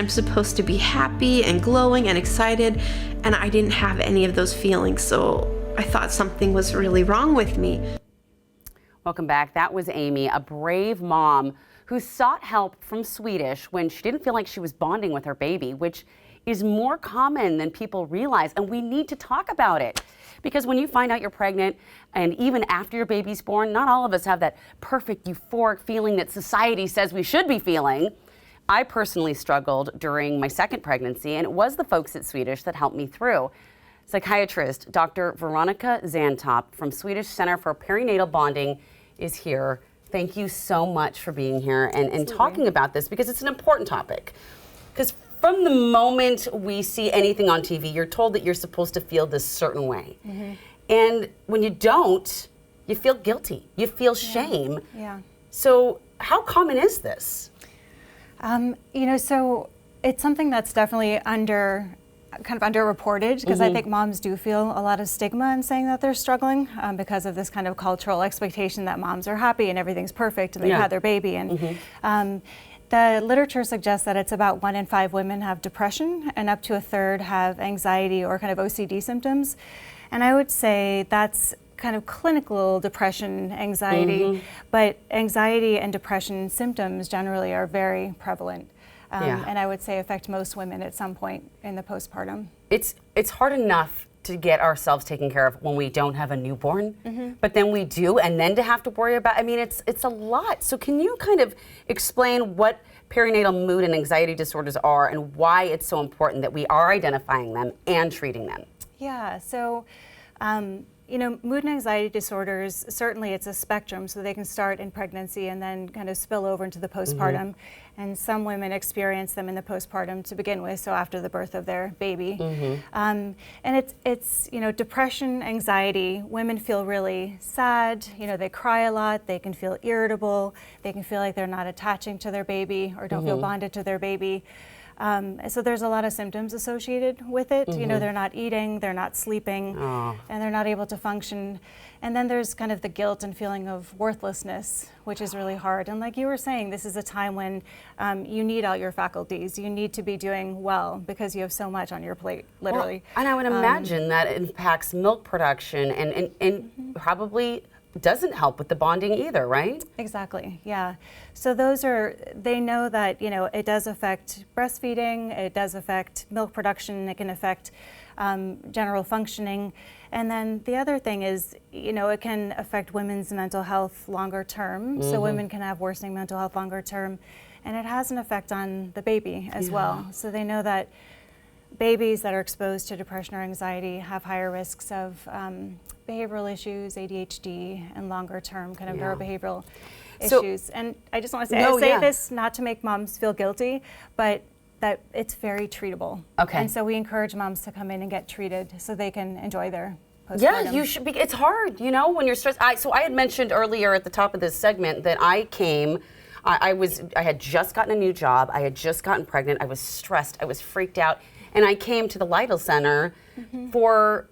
I'm supposed to be happy and glowing and excited, and I didn't have any of those feelings, so I thought something was really wrong with me. Welcome back. That was Amy, a brave mom who sought help from Swedish when she didn't feel like she was bonding with her baby, which is more common than people realize, and we need to talk about it. Because when you find out you're pregnant, and even after your baby's born, not all of us have that perfect euphoric feeling that society says we should be feeling. I personally struggled during my second pregnancy, and it was the folks at Swedish that helped me through. Psychiatrist Dr. Veronika Zantop from Swedish Center for Perinatal Bonding is here. Thank you so much for being here and talking about this, because it's an important topic. Because from the moment we see anything on TV, you're told that you're supposed to feel this certain way. Mm-hmm. And when you don't, you feel guilty. You feel shame. Yeah. So how common is this? So it's something that's definitely underreported, because I think moms do feel a lot of stigma in saying that they're struggling because of this kind of cultural expectation that moms are happy and everything's perfect and they've had their baby. And the literature suggests that it's about 1 in 5 women have depression, and up to a third have anxiety or kind of OCD symptoms. And I would say that's kind of clinical depression, anxiety, but anxiety and depression symptoms generally are very prevalent. And I would say affect most women at some point in the postpartum. It's hard enough to get ourselves taken care of when we don't have a newborn, but then we do, and then to have to worry about, it's a lot. So can you kind of explain what perinatal mood and anxiety disorders are and why it's so important that we are identifying them and treating them? Yeah, so mood and anxiety disorders, certainly it's a spectrum, so they can start in pregnancy and then kind of spill over into the postpartum. And some women experience them in the postpartum to begin with, so after the birth of their baby. And it's depression, anxiety, women feel really sad, they cry a lot, they can feel irritable, they can feel like they're not attaching to their baby or don't feel bonded to their baby. So there's a lot of symptoms associated with it. They're not eating, they're not sleeping, and they're not able to function. And then there's kind of the guilt and feeling of worthlessness, which is really hard. And like you were saying, this is a time when you need all your faculties. You need to be doing well because you have so much on your plate, literally. Well, and I would imagine that it impacts milk production and probably doesn't help with the bonding either, right? Exactly, yeah. So they know that, it does affect breastfeeding, it does affect milk production, it can affect general functioning. And then the other thing is, it can affect women's mental health longer term. So women can have worsening mental health longer term, and it has an effect on the baby as well. So they know that babies that are exposed to depression or anxiety have higher risks of behavioral issues, ADHD, and longer term kind of neurobehavioral issues. And I just want to say, I say this not to make moms feel guilty, but that it's very treatable. Okay. And so we encourage moms to come in and get treated so they can enjoy their postpartum. Yeah, you should be. It's hard, when you're stressed. So I had mentioned earlier at the top of this segment that I had just gotten a new job, I had just gotten pregnant, I was stressed, I was freaked out, and I came to the Lytle Center for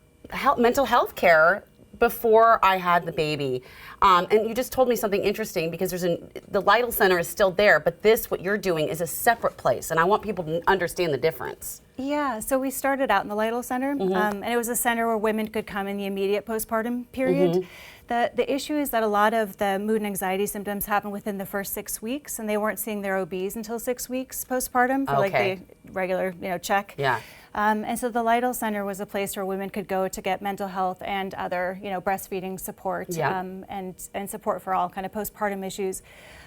mental health care before I had the baby. And you just told me something interesting, because the Lytle Center is still there, but what you're doing is a separate place, and I want people to understand the difference. Yeah, so we started out in the Lytle Center, and it was a center where women could come in the immediate postpartum period. The issue is that a lot of the mood and anxiety symptoms happen within the first 6 weeks, and they weren't seeing their OBs until 6 weeks postpartum for like the regular, check. Yeah. And so the Lytle Center was a place where women could go to get mental health and other, breastfeeding support and support for all kind of postpartum issues.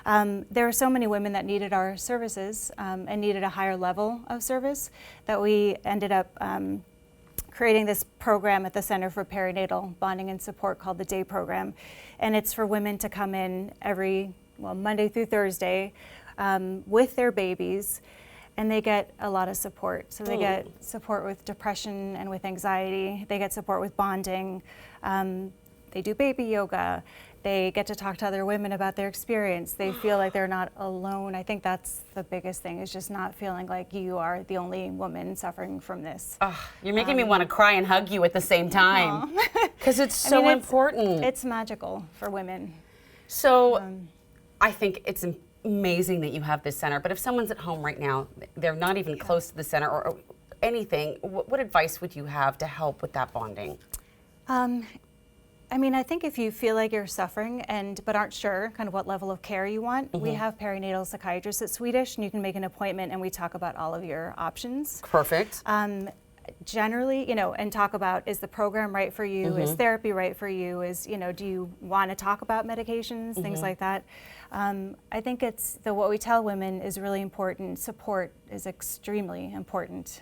There were so many women that needed our services and needed a higher level of service that we ended up creating this program at the Center for Perinatal Bonding and Support called the Day Program. And it's for women to come in Monday through Thursday with their babies, and they get a lot of support. So they get support with depression and with anxiety. They get support with bonding. They do baby yoga. They get to talk to other women about their experience. They feel like they're not alone. I think that's the biggest thing, is just not feeling like you are the only woman suffering from this. You're making me want to cry and hug you at the same time, because it's so important. It's magical for women. So I think it's amazing that you have this center, but if someone's at home right now, they're not even close to the center or anything, what advice would you have to help with that bonding? I mean, I think if you feel like you're suffering but aren't sure kind of what level of care you want, we have perinatal psychiatrists at Swedish, and you can make an appointment and we talk about all of your options. Perfect. Generally, and talk about, is the program right for you? Is therapy right for you? Do you want to talk about medications, things like that? I think what we tell women is really important. Support is extremely important.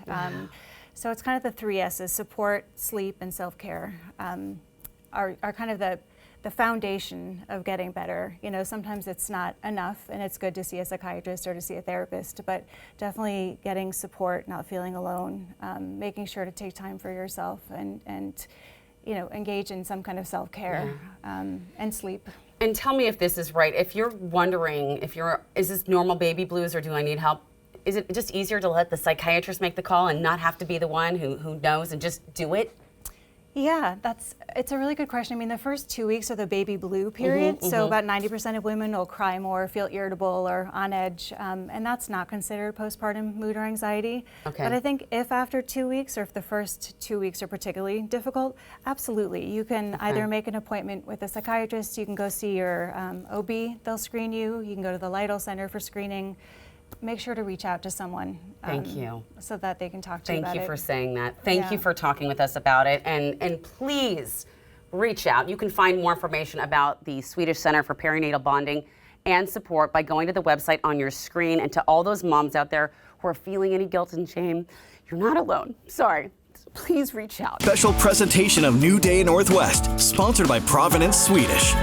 So it's kind of the 3 S's: support, sleep, and self-care. Are kind of the foundation of getting better. Sometimes it's not enough, and it's good to see a psychiatrist or to see a therapist, but definitely getting support, not feeling alone, making sure to take time for yourself and engage in some kind of self-care and sleep. And tell me if this is right. If you're wondering, is this normal baby blues or do I need help? Is it just easier to let the psychiatrist make the call and not have to be the one who knows and just do it? Yeah, it's a really good question. I mean, the first 2 weeks are the baby blue period, so about 90% of women will cry more, feel irritable or on edge, and that's not considered postpartum mood or anxiety. Okay. But I think if after 2 weeks, or if the first 2 weeks are particularly difficult, absolutely. You can either make an appointment with a psychiatrist, you can go see your OB, they'll screen you, you can go to the Lytle Center for screening. Make sure to reach out to someone. Thank you. So that they can talk to you about it. Thank you for saying that. Thank you for talking with us about it. And please reach out. You can find more information about the Swedish Center for Perinatal Bonding and Support by going to the website on your screen. And to all those moms out there who are feeling any guilt and shame, you're not alone. Sorry. Please reach out. Special presentation of New Day Northwest, sponsored by Providence Swedish.